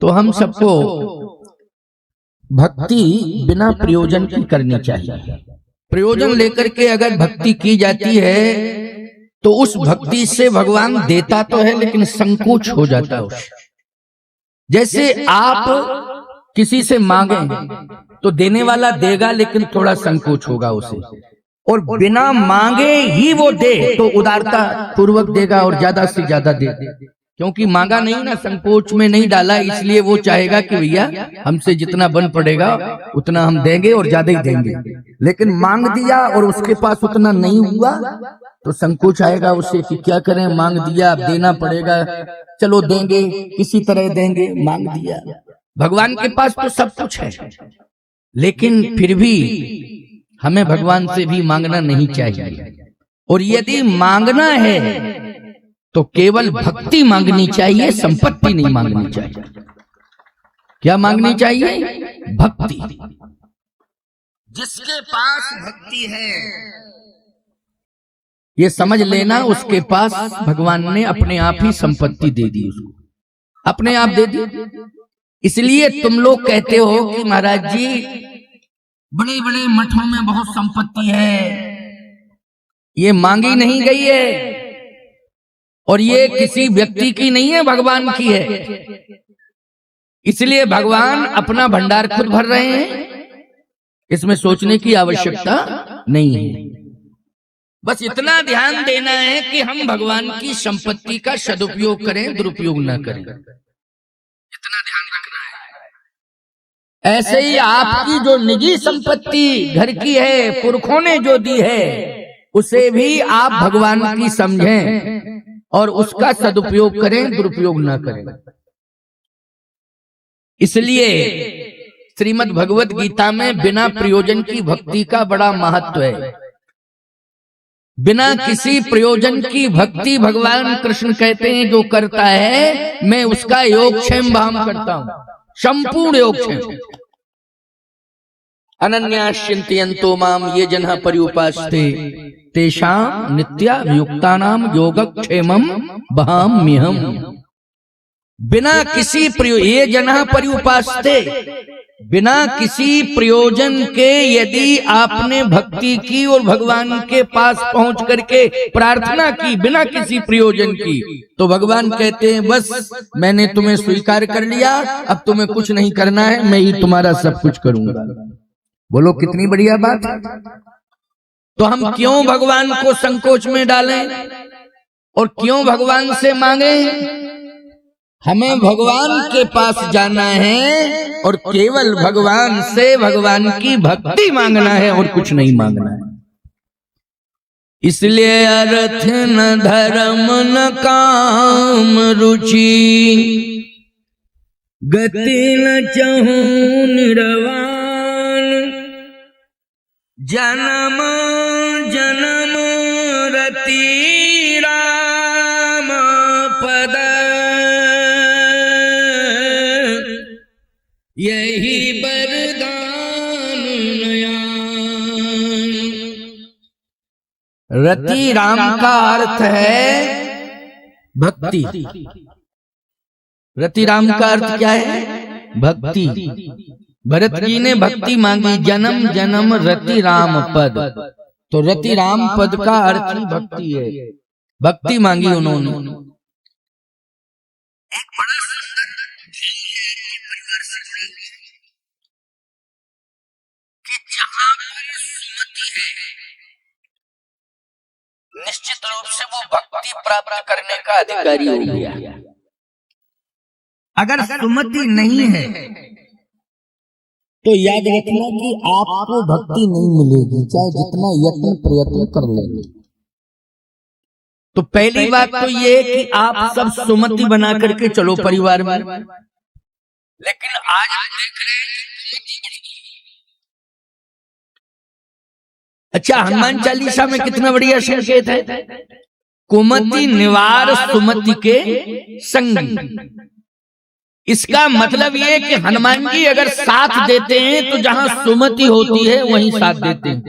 तो हम सबको भक्ति बिना प्रयोजन की करनी चाहिए। प्रयोजन लेकर के अगर भक्ति की जाती है तो उस भक्ति से भगवान देता तो है लेकिन संकोच हो जाता है उससे। जैसे आप किसी से मांगे तो देने वाला देगा लेकिन थोड़ा संकोच होगा उसे, और बिना मांगे ही वो दे तो उदारता पूर्वक देगा और ज्यादा से ज्यादा दे, क्योंकि मांगा नहीं ना, संकोच में नहीं डाला, इसलिए वो चाहेगा कि भैया हमसे जितना बन पड़ेगा उतना हम देंगे और ज्यादा ही देंगे। लेकिन मांग दिया और उसके पास उतना नहीं हुआ तो संकोच आएगा उसे कि क्या करें, मांग दिया अब देना पड़ेगा, चलो देंगे किसी तरह देंगे, मांग दिया। भगवान के पास तो सब कुछ है, लेकिन फिर भी हमें भगवान से भी मांगना नहीं चाहिए। और यदि मांगना है तो केवल भक्ति मांगनी चाहिए, संपत्ति नहीं मांगनी चाहिए। क्या मांगनी चाहिए? भक्ति। जिसके पास भक्ति है ये समझ लेना उसके पास भगवान ने अपने आप ही संपत्ति दे दी, उसको अपने आप दे दी। इसलिए तुम लोग कहते हो कि महाराज जी बड़े बड़े मठों में बहुत संपत्ति है, ये मांगी नहीं गई है और ये किसी व्यक्ति की नहीं है, भगवान की है। इसलिए भगवान अपना भंडार खुद भर रहे हैं, इसमें सोचने की आवश्यकता नहीं है। बस इतना ध्यान देना है कि हम भगवान की संपत्ति का सदुपयोग करें, दुरुपयोग ना करें, इतना ध्यान रखना है। ऐसे ही आपकी जो निजी संपत्ति घर की है, पुरखों ने जो दी है, उसे भी आप भगवान की समझें और उसका सदुपयोग करें, दुरुपयोग ना करें। इसलिए श्रीमद् भगवत गीता में बिना प्रयोजन की भक्ति का बड़ा महत्व है। बिना किसी प्रयोजन की भक्ति भगवान कृष्ण कहते हैं जो करता है मैं उसका योगक्षेम भाव करता हूं, संपूर्ण योगक्षेम। अनन्याश्चिन्तयन्तो माम ये जनः पर्युपासते तेषां नित्याभियुक्तानां योगक्षेमं वहाम्यहम्। बिना किसी ये जनः पर्युपासते, बिना किसी प्रयोजन के यदि आपने भक्ति की और भगवान के पास पहुंच करके प्रार्थना की बिना किसी प्रयोजन की, तो भगवान कहते हैं बस मैंने तुम्हें स्वीकार कर लिया, अब तुम्हें कुछ नहीं करना है, मैं ही तुम्हारा सब कुछ करूंगा। बोलो कितनी बढ़िया बात है। तो हम क्यों भगवान को संकोच में डालें और क्यों भगवान से मांगे? हमें भगवान के पास जाना है और केवल भगवान से भगवान की भक्ति मांगना है और कुछ नहीं मांगना है। इसलिए अर्थ न धर्म न काम रुचि, गति न चहूं निर्वाण, जन्म जन्म रति राम पद, यही वरदान नयान। रति राम का अर्थ है भक्ति। रति राम का अर्थ क्या है? भक्ति। भरत जी ने भक्ति मांगी, जन्म जन्म रति राम पद, तो रति राम पद का अर्थ ही भक्ति है। भक्ति मांगी उन्होंने। एक बड़ा निश्चित रूप से वो भक्ति प्राप्त करने का अधिकारी हो गया। अगर सुमति नहीं है तो याद रखना कि आपको भक्ति नहीं मिलेगी, चाहे जितना यत्न प्रयत्न कर लेंगे। तो पहली बात तो ये कि आप सब सुमति बना करके चलो परिवार में। लेकिन आज हम देख रहे हैं, अच्छा हनुमान चालीसा में कितना बढ़िया संकेत है, कुमति निवार सुमति के संग। इसका मतलब ये कि हनुमान जी अगर साथ देते हैं तो जहां सुमति होती है वहीं साथ देते हैं।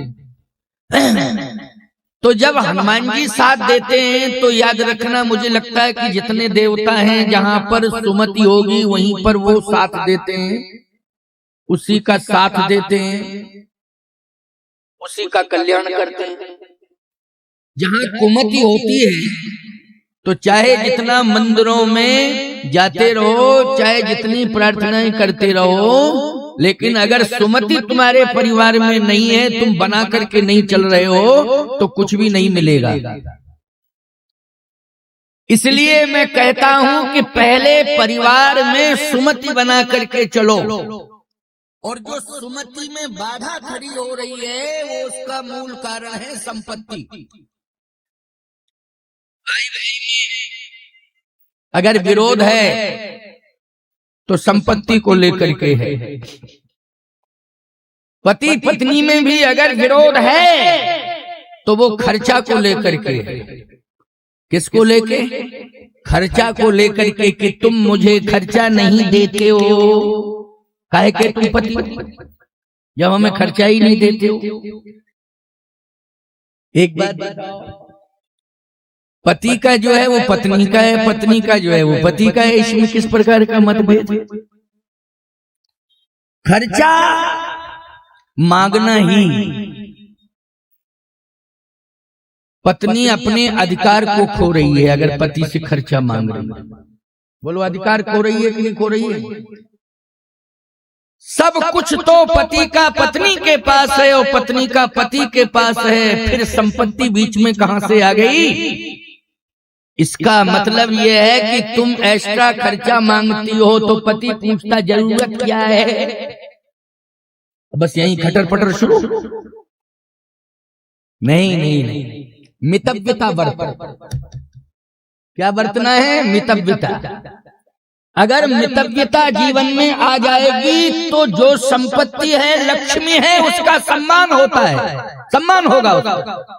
तो जब हनुमान जी साथ देते हैं तो याद रखना, मुझे लगता है कि जितने देवता हैं जहां पर सुमति होगी वहीं पर वो साथ देते हैं, उसी का साथ देते हैं, उसी का कल्याण करते हैं। जहां कुमति होती है तो चाहे जितना मंदिरों में जाते रहो, चाहे जितनी प्रार्थनाएं करते रहो, लेकिन अगर सुमति तुम्हारे परिवार में नहीं है, तुम बना करके नहीं चल रहे हो, तो कुछ भी नहीं मिलेगा। इसलिए मैं कहता हूं कि पहले परिवार में सुमति बना करके चलो, और जो सुमति में बाधा खड़ी हो रही है वो उसका मूल कारण है संपत्ति। अगर विरोध है तो संपत्ति को लेकर के है, पति पत्नी में भी अगर विरोध है तो वो खर्चा को लेकर के है। किसको लेके? खर्चा को लेकर के, कि तुम मुझे खर्चा नहीं देते हो। काहे के तुम पति जब हमें खर्चा ही नहीं देते हो। एक बात बताओ, पति का जो है वो पत्नी का है, पत्नी का जो है वो पति का है, इसमें किस प्रकार का मतभेद? खर्चा मांगना ही, पत्नी अपने अधिकार को खो रही है अगर पति से खर्चा मांग रही है। बोलो, अधिकार खो रही है कि नहीं खो रही है? सब कुछ तो पति का पत्नी के पास है और पत्नी का पति के पास है, फिर संपत्ति बीच में कहां से आ गई? इसका मतलब यह है कि तुम एक्स्ट्रा खर्चा मांगती हो तो पति पूछता जरूरत क्या है, बस यही खटर पटर शुरू। नहीं नहीं नहीं, मितव्यता बरत। क्या बरतना है? मितव्यता। अगर मितव्यता जीवन में आ जाएगी तो जो संपत्ति है, लक्ष्मी है, उसका सम्मान होता है, सम्मान होगा उसका।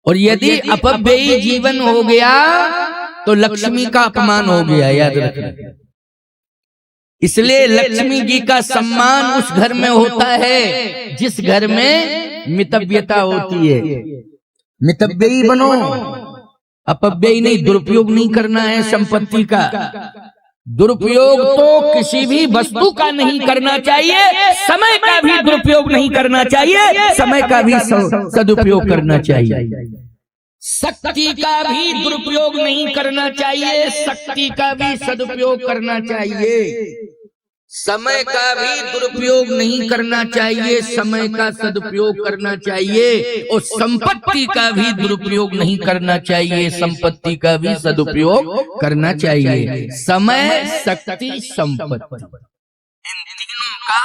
और यदि अपव्ययी जीवन हो गया तो लक्ष्मी का अपमान हो गया, याद रखना। इसलिए लक्ष्मी जी का सम्मान उस घर में होता है जिस घर में मितव्यता होती है। मितव्ययी बनो, अपव्ययी नहीं। दुरुपयोग नहीं करना है संपत्ति का। दुरुपयोग तो किसी भी वस्तु का नहीं करना चाहिए, समय का भी दुरुपयोग नहीं करना चाहिए, समय का भी सदुपयोग करना चाहिए। शक्ति का भी दुरुपयोग नहीं करना चाहिए, शक्ति का भी सदुपयोग करना चाहिए। समय का भी दुरुपयोग नहीं करना चाहिए, समय का सदुपयोग करना चाहिए। और संपत्ति का भी दुरुपयोग नहीं करना चाहिए, संपत्ति का भी सदुपयोग करना चाहिए। समय, शक्ति, संपत्ति, इन तीनों का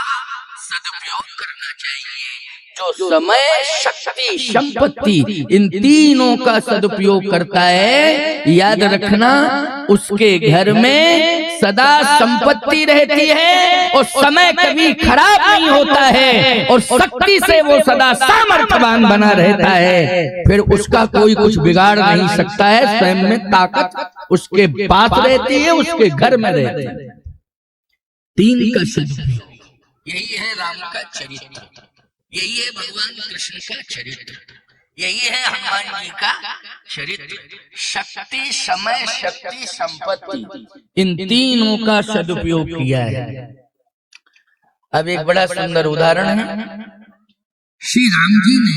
सदुपयोग करना चाहिए। जो समय, शक्ति, संपत्ति, इन तीनों का सदुपयोग करता है, याद रखना, उसके घर में सदा संपत्ति रहती है और समय कभी खराब नहीं होता है, और शक्ति से वो सदा सामर्थ्यवान बना रहता है। फिर उसका कोई कुछ बिगाड़ नहीं सकता है, स्वयं में ताकत उसके पास रहती है, उसके घर में रहती है। तीन का सदुपयोग, यही है राम का चरित्र, यही है भगवान कृष्ण का चरित्र, यही है हनुमान जी का चरित्र। शक्ति, समय, शक्ति, संपत्ति, इन तीनों का सदुपयोग किया है। अब एक बड़ा सुंदर उदाहरण है। श्री राम जी ने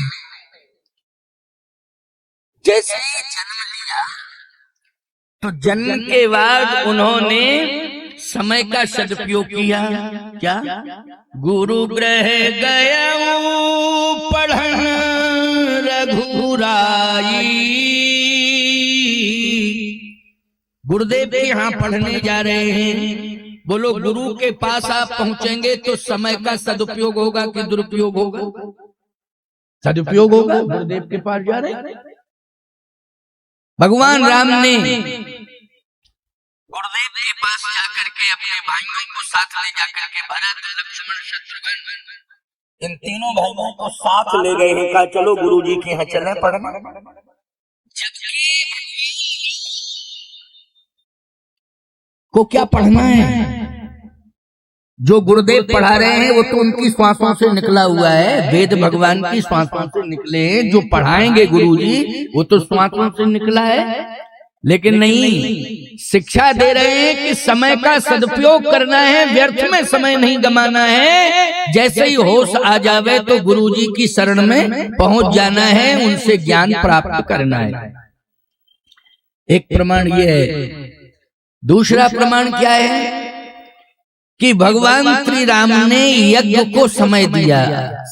जैसे ही जन्म लिया तो जन्म के बाद उन्होंने समय का सदुपयोग किया। क्या? गुरु ग्रह गया पढ़न रघुराई। गुरुदेव के यहाँ पढ़ने जा रहे हैं। बोलो, गुरु के पास आप पहुंचेंगे तो समय का सदुपयोग होगा कि दुरुपयोग होगा? सदुपयोग होगा। गुरुदेव के पास जा रहे हैं। भगवान राम ने गुरुदेव के पास जाकर के अपने भाइयों को साथ ले जाकर के, भरत, लक्ष्मण, शत्रुघ्न, इन तीनों भाइयों को साथ ले गए हैं। कहा चलो गुरुजी के यहाँ चले पढ़ने। को क्या पढ़ना है? जो गुरुदेव पढ़ा रहे हैं वो तो उनकी श्वासों से निकला हुआ है, वेद भगवान की श्वासों से निकले हैं। जो पढ़ाएंगे गुरुजी वो तो श्वासों से निकला है, लेकिन नहीं, शिक्षा दे रहे हैं कि समय का सदुपयोग करना है, व्यर्थ में समय नहीं गमाना है। जैसे ही होश आ जावे तो गुरुजी की शरण में पहुंच जाना है, उनसे ज्ञान प्राप्त करना है। एक प्रमाण ये है। दूसरा प्रमाण क्या है कि भगवान श्री राम ने यज्ञ को समय दिया।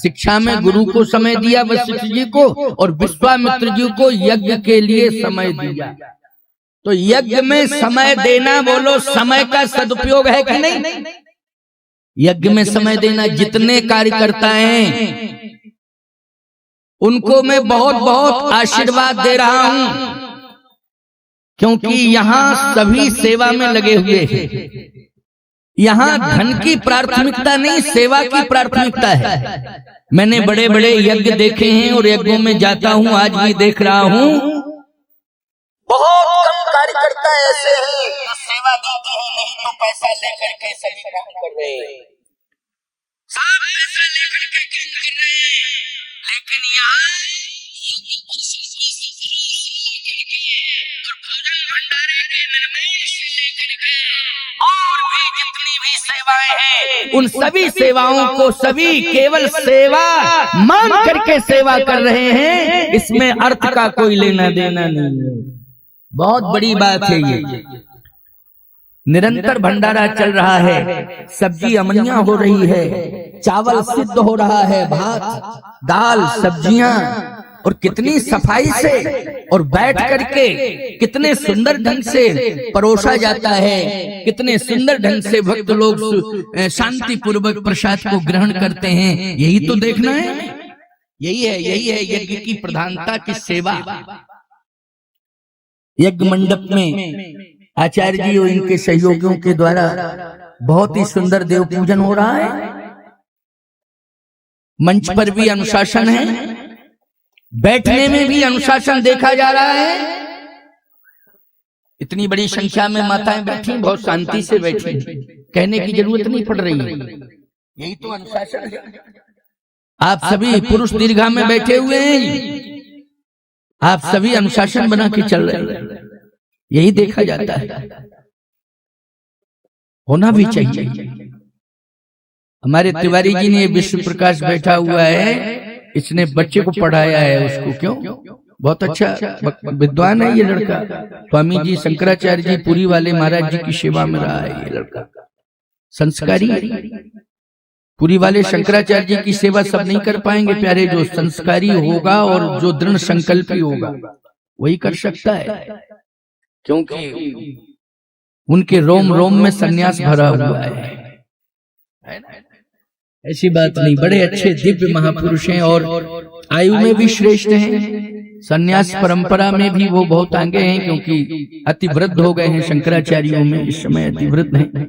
शिक्षा में गुरु को समय दिया वशिष्ठ जी को, और विश्वामित्र जी को यज्ञ के लिए समय दिया। तो यज्ञ में समय देना, बोलो समय का सदुपयोग है कि नहीं? यज्ञ में समय देना, जितने कार्यकर्ता हैं उनको मैं बहुत बहुत आशीर्वाद दे रहा हूं, क्योंकि यहाँ सभी सेवा में लगे हुए हैं। यहाँ धन की प्राथमिकता नहीं, सेवा की प्राथमिकता है। मैंने बड़े बड़े यज्ञ देखे हैं और यज्ञों में जाता हूँ, आज भी देख रहा हूँ। बहुत कम कार्यकर्ता ऐसे हैं जो सेवा देते हैं, नहीं तो पैसा लेकर के सभी काम कर रहे हैं, सब पैसा लेकर के काम कर रहे हैं। लेकिन यहाँ और भोजन भंडारे के निर्माण से लेकर के और भी जितनी भी सेवाएं हैं, उन सभी सेवाओं को सभी केवल सेवा मान करके सेवा कर रहे हैं। इसमें अर्थ का कोई लेना देना नहीं है। बहुत बड़ी बात है ये। निरंतर भंडारा चल रहा है, सब्जी अमनिया हो रही है, चावल सिद्ध हो रहा है, भात दाल सब्जियां, और कितनी सफाई से और बैठ करके कितने सुंदर ढंग से परोसा जाता है, कितने सुंदर ढंग से भक्त लोग शांति पूर्वक प्रसाद को ग्रहण करते हैं। यही तो देखना है, यही है यज्ञ की प्रधानता की सेवा। यज्ञ मंडप में आचार्य जी और इनके सहयोगियों के द्वारा बहुत ही सुंदर देव पूजन हो रहा है। मंच पर भी अनुशासन है, बैठने में भी अनुशासन देखा जा रहा है। इतनी बड़ी संख्या में माताएं बैठी, बहुत शांति से बैठी, कहने की जरूरत नहीं पड़ रही है। यही तो अनुशासन है। आप सभी पुरुष दीर्घा में बैठे हुए हैं, आप सभी अनुशासन बना के चल रहे हैं, यही देखा जाता है, होना भी चाहिए। हमारे तिवारी जी ने विश्व प्रकाश बैठा हुआ है, इसने बच्चे को पढ़ाया है, उसको क्यों, बहुत अच्छा विद्वान है ये लड़का। स्वामी जी शंकराचार्य जी पुरी वाले महाराज जी की सेवा में रहा है ये लड़का, संस्कारी। पुरी वाले शंकराचार्य जी की सेवा सब नहीं कर पाएंगे प्यारे, जो संस्कारी होगा और जो दृढ़ संकल्पी होगा वही कर सकता है, क्योंकि उनके रोम रोम में सन्यास भरा हुआ है। ऐसी बात नहीं, बड़े अच्छे दिव्य महापुरुष हैं और आयु में भी श्रेष्ठ हैं। सन्यास परंपरा में भी वो बहुत आगे हैं, क्योंकि अति वृद्ध हो गए हैं शंकराचार्यों में, इस समय अति वृद्ध हैं।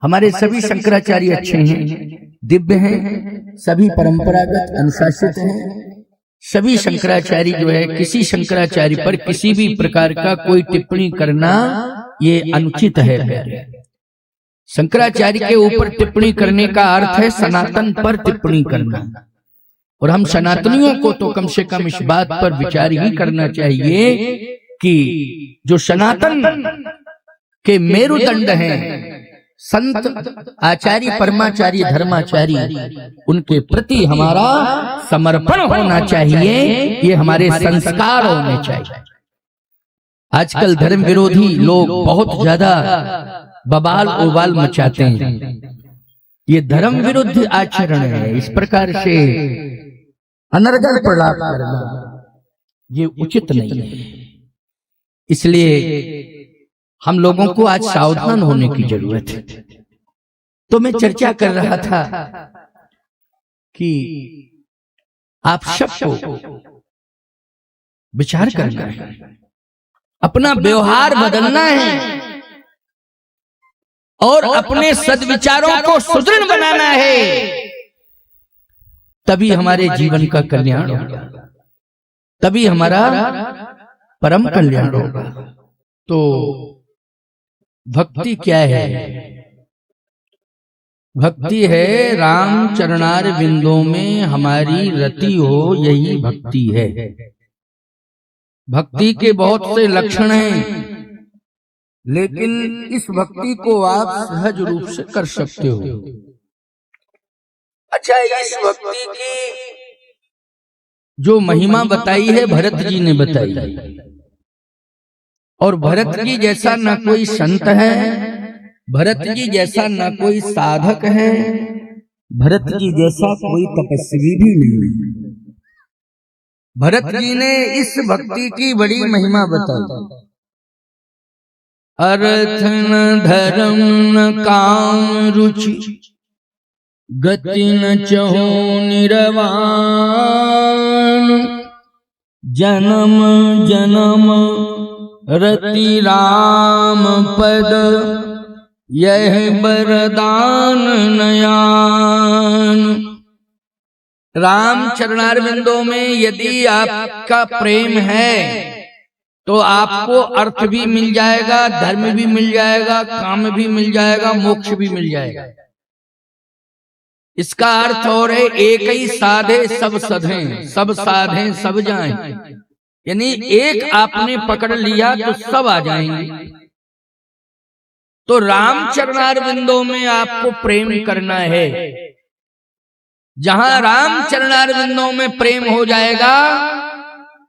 हमारे सभी शंकराचार्य अच्छे हैं, दिव्य हैं, सभी परंपरागत अनुशासित हैं। सभी शंकराचार्य जो है, किसी शंकराचार्य पर किसी भी प्रकार का कोई टिप्पणी करना ये अनुचित है। शंकराचार्य के ऊपर टिप्पणी करने का अर्थ है सनातन पर टिप्पणी करना, और हम सनातनियों को तो कम से कम इस बात पर विचार ही करना चाहिए कि जो सनातन के मेरुदंड हैं, संत आचार्य परमाचार्य धर्माचार्य, उनके प्रति हमारा समर्पण होना चाहिए, ये हमारे संस्कार होने चाहिए। आजकल धर्म विरोधी लोग बहुत ज्यादा बवाल उबाल मचाते हैं, ये धर्म विरुद्ध आचरण है। इस प्रकार से अनर्गल प्रलाप करना ये उचित नहीं है। इसलिए हम लोगों को आज सावधान होने की जरूरत है। तो मैं चर्चा कर रहा था कि आप सबको विचार करना है, अपना व्यवहार बदलना है और अपने सद्विचारों को सुदृढ़ बनाना है, तभी हमारे जीवन का कल्याण होगा, तभी हमारा परम कल्याण होगा। तो भक्ति क्या है? भक्ति है राम चरणार बिंदों में हमारी रति हो, यही भक्ति है। भक्ति के बहुत से लक्षण हैं, लेकिन इस भक्ति को आप सहज रूप से कर सकते हो। अच्छा, इस भक्ति की जो महिमा बताई है भरत जी ने बताई, और भरत जी जैसा न कोई संत है, भरत जी जैसा न कोई साधक है, भरत जी जैसा कोई तपस्वी भी नहीं है। भरत जी ने इस भक्ति की बड़ी महिमा बताई। अर्थ न धर्म न काम रुचि, गति न चहो निरवान, जन्म जन्म रति राम पद, यह वरदान नयान। राम चरणारविंदों में यदि आपका प्रेम है तो आपको अर्थ भी मिल जाएगा, धर्म भी मिल जाएगा, काम भी मिल जाएगा, मोक्ष भी मिल जाएगा। इसका अर्थ और है, एक ही साधे सब सधें, सब साधें सब जाएं। यानी एक आपने पकड़ लिया तो सब आ जाएंगे। तो राम चरणारविंदों में आपको प्रेम करना है। जहां राम चरणारविंदों में प्रेम हो जाएगा,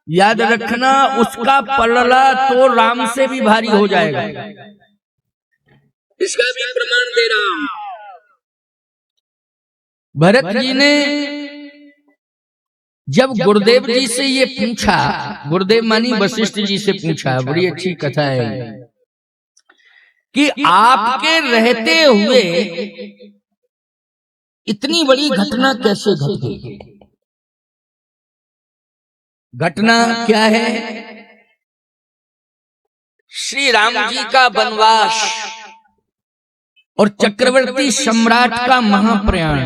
याद रखना उसका पलड़ा तो राम से भी भारी हो जाएगा। इसका भी प्रमाण दे रहा हूं। भरत जी ने जब गुरुदेव जी से ये पूछा, गुरुदेव मानी वशिष्ठ जी से पूछा, बड़ी अच्छी कथा है कि आपके रहते हुए इतनी बड़ी घटना कैसे घट गई। घटना क्या है? श्री राम जी का वनवास और चक्रवर्ती सम्राट का महाप्रयाण।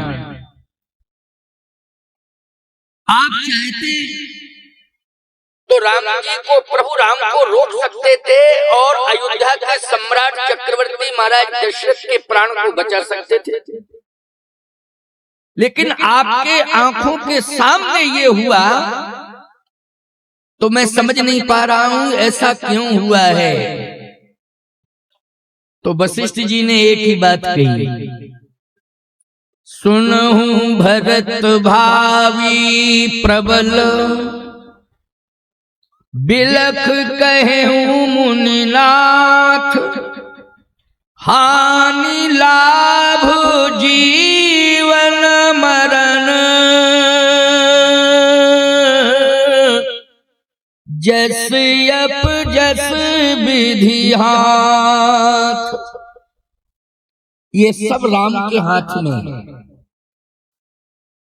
आप चाहते तो राम जी को, प्रभु राम को रोक सकते थे और अयोध्या के सम्राट चक्रवर्ती महाराज दशरथ के प्राण को बचा सकते थे, लेकिन आपके आंखों के सामने ये हुआ तो मैं समझ नहीं पा रहा हूं ऐसा क्यों हुआ है। तो वशिष्ठ जी ने एक ही बात कही, सुनहु भरत भावी प्रबल, बिलख कहूं मुनिनाथ, हानि लाभ जीवन मरण, जस यप जस विधि हाथ। ये सब राम के हाथ में है।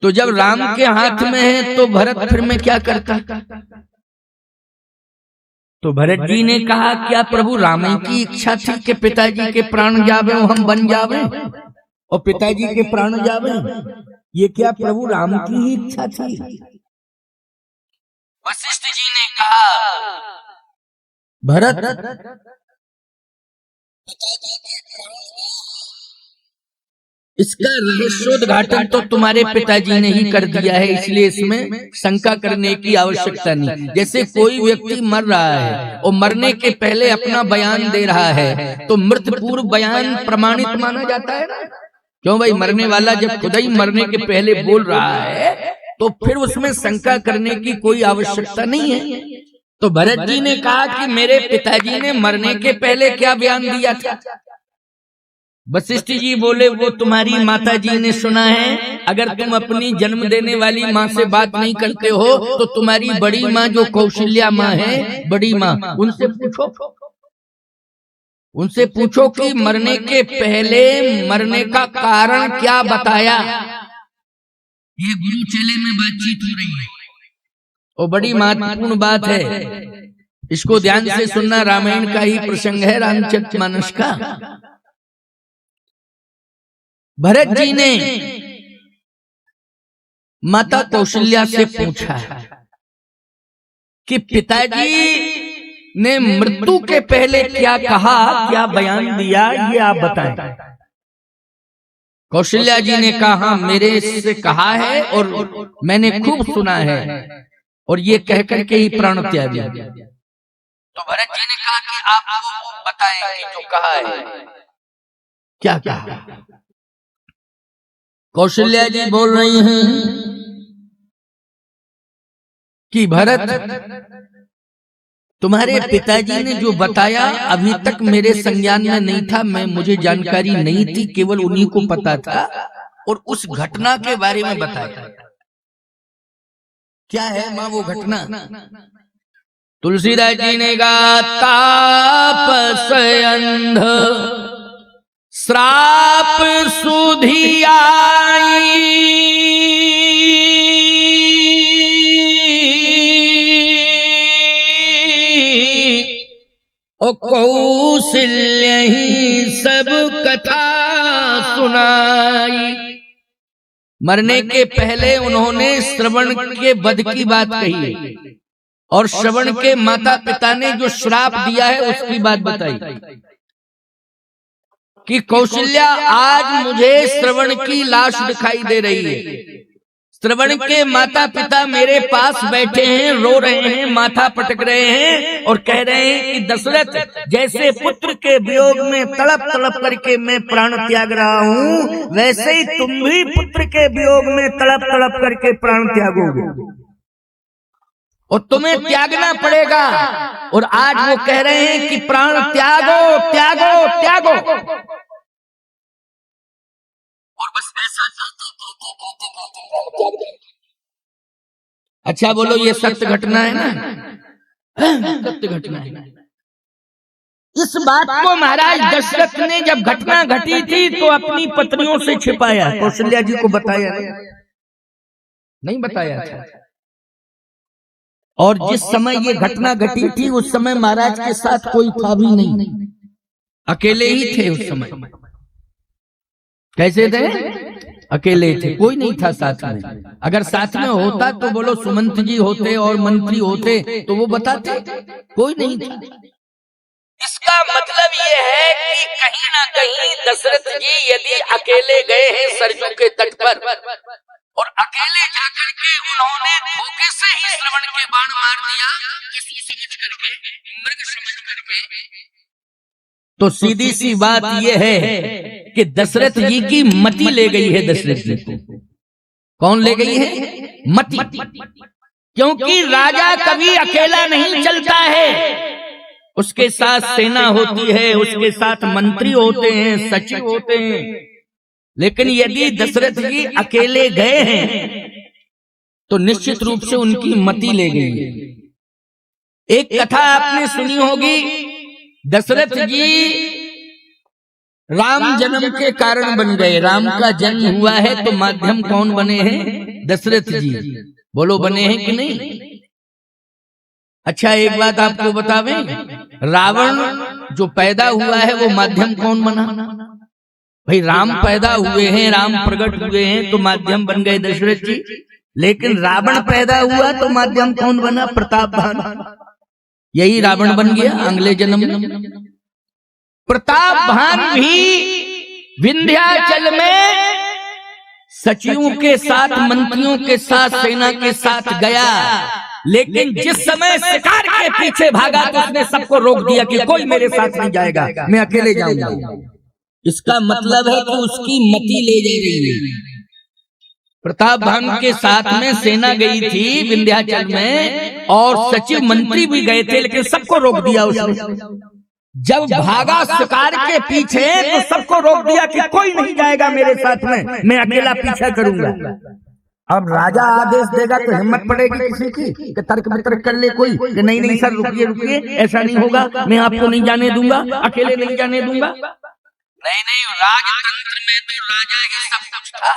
तो जब राम के हाथ में है तो भरत फिर में क्या करता? तो भरत जी ने कहा, क्या प्रभु राम की इच्छा थी कि पिताजी के प्राण जावे और हम बन जावे और पिताजी के प्राण जावे? ये क्या प्रभु राम की ही इच्छा थी? वशिष्ठ जी ने कहा, भरत इसका रहस्योद्घाटन तो तुम्हारे पिताजी ने ही कर दिया है, इसलिए इसमें शंका करने की आवश्यकता नहीं। जैसे कोई व्यक्ति मर रहा है और मरने के पहले अपना बयान दे रहा है तो मृत पूर्व बयान प्रमाणित माना जाता है ना? क्यों भाई, मरने वाला जब खुद ही मरने के पहले बोल रहा है तो फिर उसमें शंका करने की कोई आवश्यकता नहीं है। तो भरत जी ने कहा कि मेरे पिताजी ने मरने के पहले क्या बयान दिया था? वशिष्ठ जी बोले, वो तुम्हारी माता जी ने सुना है। अगर तुम अपनी जन्म देने वाली माँ से बात नहीं करते हो तो तुम्हारी बड़ी माँ जो कौशल्या माँ है, बड़ी माँ, उनसे पूछो, उनसे पूछो कि मरने के पहले मरने का कारण क्या बताया। ये गुरु चेले में बातचीत हो रही है और बड़ी महत्वपूर्ण बात है, इसको ध्यान से सुनना। रामायण का ही प्रसंग है, रामचरितमानस का। भरत जी ने माता कौशल्या से पूछा कि पिताजी ने मृत्यु के पहले क्या कहा, क्या बयान दिया, ये आप बताएं। कौशल्या जी ने कहा मेरे से कहा है और मैंने खूब सुना है, और ये कह करके ही प्राण त्याग दिया। तो भरत जी ने कहा कि आप बताएं कि जो कहा है क्या कहा। कौशल्या जी बोल रही हैं कि भरत, तुम्हारे पिताजी ने जो बताया अभी तक मेरे संज्ञान में नहीं था, मुझे जानकारी नहीं थी, केवल उन्हीं को पता था, और उस घटना के बारे में बताया। क्या है मां वो घटना? तुलसीदास जी ने कहा तापस अंध श्राप सुधि आई, और कौशल्य ही सब कथा सुनाई। मरने के पहले उन्होंने श्रवण के वध की बात कही है, और श्रवण के माता पिता ने जो श्राप दिया है उसकी बात बताई कि कौशल्या आज मुझे श्रवण की लाश दिखाई दे रही है। श्रवण के माता पिता मेरे पास बैठे हैं, रो रहे हैं, माथा पटक रहे हैं और कह रहे हैं कि दशरथ, जैसे पुत्र के वियोग में तड़प तड़प करके मैं प्राण त्याग रहा हूँ, वैसे ही तुम भी पुत्र के वियोग में तड़प तड़प करके प्राण त्यागोगे, और तुम्हें त्यागना पड़ेगा। और आज वो कह रहे हैं कि प्राण त्यागो त्यागो त्यागो, और बस ऐसा। अच्छा बोलो, ये सत्य घटना है ना? सत्य घटना है। इस बात को महाराज दशरथ ने जब घटना घटी थी तो अपनी पत्नियों से छिपाया, कौशल्या जी को बताया नहीं बताया था। और जिस समय ये घटना घटी थी उस समय महाराज के साथ कोई था भी नहीं, अकेले ही थे उस समय। कैसे थे? अकेले थे, कोई नहीं था साथ में। अगर साथ में होता तो बोलो सुमंत जी होते और मंत्री होते तो वो बताते, कोई नहीं था। इसका मतलब ये है कि कहीं ना कहीं दशरथ जी यदि अकेले गए हैं सरयू के तट पर, और अकेले जाकर के उन्होंने धोखे से ही श्रवण के बाण मार दिया, समझ करके, मृग समझ करके, तो सीधी सी बात यह है कि दशरथ जी की मति ले गई है। दशरथ जी को कौन ले गई है? मति। क्योंकि राजा कभी अकेला नहीं चलता है, उसके साथ सेना होती है, उसके साथ मंत्री होते हैं, सचिव होते हैं। लेकिन यदि दशरथ जी अकेले गए हैं तो निश्चित रूप से उनकी मति ले गई है। एक कथा आपने सुनी होगी, दशरथ जी राम जन्म के कारण बन गए। राम का जन्म हुआ है तो माध्यम कौन बने हैं? दशरथ जी। बोलो बने हैं कि नहीं? अच्छा एक बात आपको बतावें, रावण जो पैदा हुआ है वो माध्यम कौन बना? भाई राम पैदा हुए हैं, राम प्रकट हुए हैं तो माध्यम बन गए दशरथ जी। लेकिन रावण पैदा हुआ तो माध्यम कौन बना? प्रतापभान। यही रावण बन गया अगले जन्म में। प्रतापभान भी विंध्याचल में सचिवों के साथ, मंत्रियों के साथ, सेना के साथ गया, लेकिन जिस समय शिकार के पीछे भागा तो उसने सबको रोक दिया कि कोई मेरे साथ नहीं जाएगा, मैं अकेले जाऊंगा। इसका मतलब है कि उसकी मति ले जा रही है। प्रतापभान के साथ में सेना गई थी विंध्याचल में, और सचिव मंत्री भी गए थे, लेकिन सबको रोक दिया उसने। जब भागा शिकार के पीछे तो सबको रोक दिया कि कोई नहीं जाएगा मेरे साथ में, मैं अकेला पीछा करूंगा। अब राजा आदेश देगा तो हिम्मत पड़ेगी किसी की कि तर्क वितर्क कर ले कोई कि नहीं नहीं सर रुकिए रुकिए, ऐसा नहीं होगा, मैं आपको नहीं जाने दूंगा, अकेले नहीं जाने दूंगा। नहीं नहीं, राजतंत्र में तो राजा ही सब कुछ था,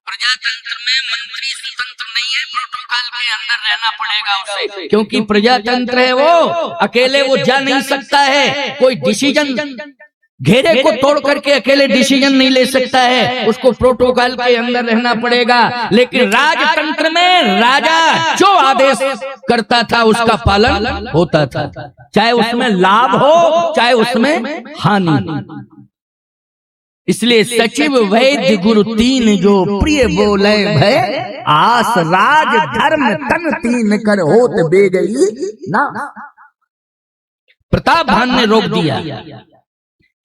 प्रजातंत्र में मंत्री स्वतंत्र नहीं है, प्रोटोकॉल के अंदर रहना पड़ेगा उसे, क्योंकि प्रजातंत्र है वो, अकेले वो जा नहीं सकता है। कोई डिसीजन घेरे को तोड़ करके अकेले डिसीजन नहीं ले सकता है, उसको प्रोटोकॉल के अंदर रहना पड़ेगा। लेकिन राजतंत्र में राजा जो आदेश करता था उसका पालन होता था, चाहे उसमें लाभ हो चाहे उसमें हानि। इसलिए सचिव वैद्य गुरु तीन जो प्रिय बोले भय आस राज धर्म तन तीन कर होत बे गई ना। प्रताप भान ने रोक दिया।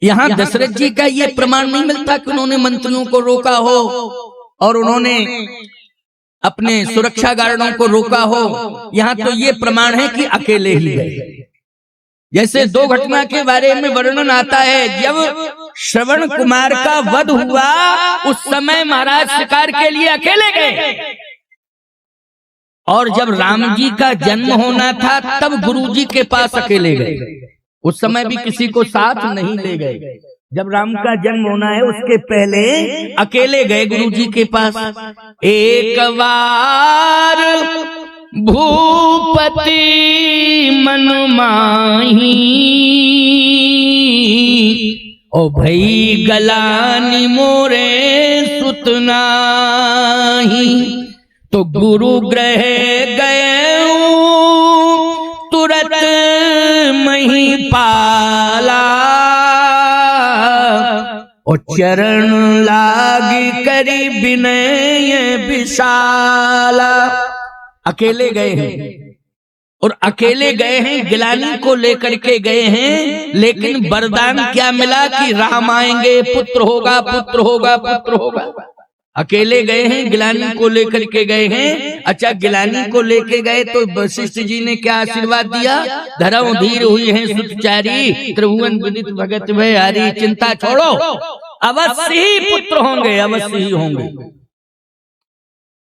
यहां दशरथ जी का ये प्रमाण नहीं मिलता कि उन्होंने मंत्रियों को रोका हो और उन्होंने अपने सुरक्षा गार्डों को रोका हो। यहां तो ये प्रमाण है कि अकेले ही गए। जैसे दो घटना के बारे में वर्णन आता है, जब श्रवण कुमार का वध हुआ उस समय महाराज शिकार के लिए अकेले गए, और जब राम जी का जन्म होना था तब गुरु जी के पास अकेले गए। उस समय भी किसी को साथ नहीं ले गए। जब राम का जन्म होना है उसके पहले अकेले गए गुरु जी के पास। एक बार भूपति मन माही ओ भई गलानी मोरे सुतना ही, तो गुरु ग्रह गए तुरत मही पाला और चरण लागी करी विनय विशाला। अकेले गए हैं और अकेले गए हैं, गिलानी को लेकर के गए हैं, लेकिन वरदान क्या मिला कि राम आएंगे, पुत्र होगा पुत्र होगा पुत्र होगा। अकेले गए हैं, गिलानी को लेकर के गए हैं। अच्छा, गिलानी को लेके गए तो वशिष्ठ जी ने क्या आशीर्वाद दिया? धर्म धीर हुई है सुतचारी, त्रिभुवन विदित भगत भय हरि, चिंता छोड़ो, अवश्य ही पुत्र होंगे, अवश्य ही होंगे।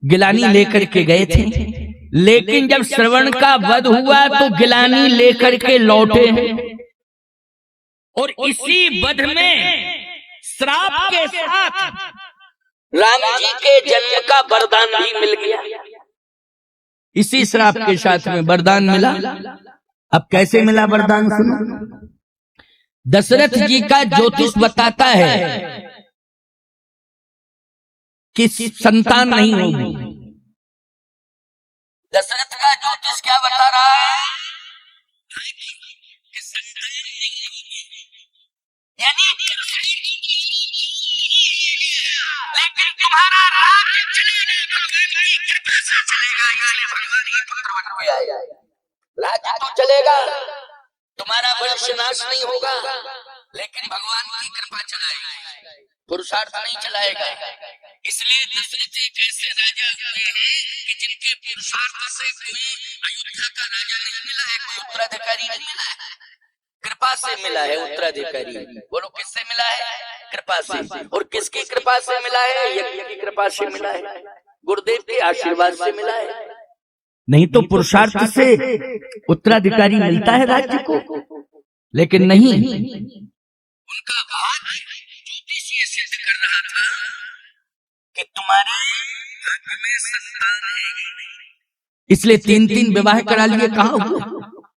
गिलानी लेकर के गए थे, लेकिन जब श्रवण का वध हुआ तो गिलानी लेकर के लौटे हैं, और इसी वध में श्राप के साथ राम जी के जन्म का वरदान भी मिल गया। इसी श्राप के साथ में वरदान मिला। अब कैसे मिला वरदान सुनो। दशरथ जी का ज्योतिष बताता है कि संतान नहीं होगी। दशरथ का ज्योतिष क्या बता रहा है? यानी लेकिन तुम्हारा राज्य चलेगा, भगवान की कृपा से चलेगा, इसलिए भगवान ही पुत्र बन के आए। राज्य तो चलेगा, तुम्हारा वंश नाश नहीं होगा, लेकिन भगवान की कृपा चलाएगा, पुरुषार्थ नहीं चलाएगा। इसलिए दशरथ एक ऐसे राजा हुए हैं कि जिनके पुरुषार्थ से कोई अयोध्या का राजा नहीं मिला है, कोई उत्तराधिकारी नहीं मिला है, कृपा से मिला है उत्तराधिकारी। बोलो किससे मिला है? कृपा से। और किसकी कृपा से मिला है? यज्ञ की कृपा से मिला है, गुरुदेव के आशीर्वाद से मिला है। नहीं तो पुरुषार्थ से उत्तराधिकारी मिलता है राज्य को, लेकिन नहीं। उनका भाग्य ज्योतिष ये सिद्ध कर रहा था कि तुम्हारे भाग्य में संतान है, इसलिए 3-3 विवाह करा लिए। कहाँ हुआ?